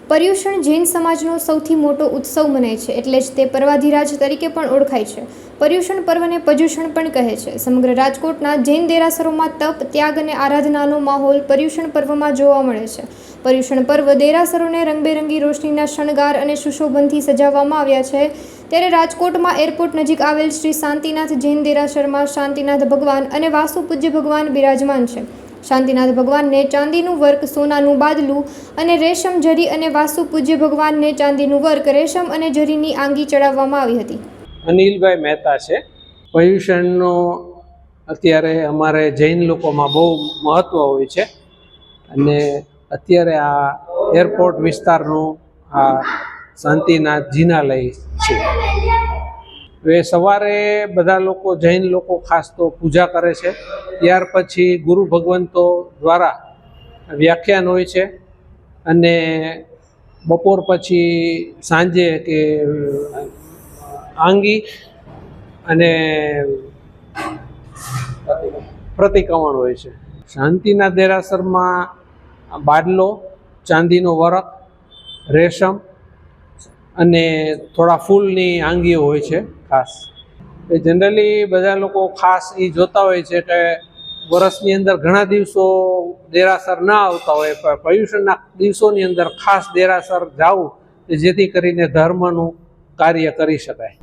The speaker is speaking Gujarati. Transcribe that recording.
પર્યુષણ જૈન સમાજનો સૌથી મોટો ઉત્સવ મનાય છે, એટલે જ તે પર્વાધિરાજ તરીકે પણ ઓળખાય છે. પર્યુષણ પર્વને પર્યુષણ પણ કહે છે. સમગ્ર રાજકોટના જૈન દેરાસરોમાં તપ, ત્યાગ અને આરાધનાનો માહોલ પર્યુષણ પર્વમાં જોવા મળે છે. પર્યુષણ પર્વ દેરાસરોને રંગબેરંગી રોશનીના શણગાર અને સુશોભનથી સજાવવામાં આવ્યા છે. ત્યારે રાજકોટમાં એરપોર્ટ નજીક આવેલ શ્રી શાંતિનાથ જૈન દેરાસરમાં શાંતિનાથ ભગવાન અને વાસુ પૂજ્ય ભગવાન બિરાજમાન છે. શાંતિનાથ ભગવાનને ચાંદીનું વર્ક, સોનાનું બાદલું અને રેશમ જરી અને વાસુ પૂજ્ય ભગવાનને ચાંદીનું વર્ક, રેશમ અને જરીની આંગી ચડાવવામાં આવી હતી. અનિલભાઈ મહેતા છે. પર્યુષણનો અત્યારે અમારે જૈન લોકોમાં બહુ મહત્ત્વ હોય છે અને અત્યારે આ એરપોર્ટ વિસ્તારનું આ શાંતિનાથ જિનાલય છે. એ સવારે બધા લોકો, જૈન લોકો ખાસ તો પૂજા કરે છે. ત્યાર પછી ગુરુ ભગવંતો દ્વારા વ્યાખ્યાન હોય છે અને બપોર પછી સાંજે કે આંગી અને પ્રતિક્રમણ હોય છે. શાંતિનાથ દેરાસરમાં બાદલો, ચાંદીનો વરખ, રેશમ અને થોડા ફૂલની આંગીઓ હોય છે ખાસ. એ જનરલી બધા લોકો ખાસ એ જોતા હોય છે કે વર્ષની અંદર ઘણા દિવસો દેરાસર ના આવતા હોય, પણ પર્યુષણના દિવસોની અંદર ખાસ દેરાસર જવું જેથી કરીને ધર્મનું કાર્ય કરી શકાય.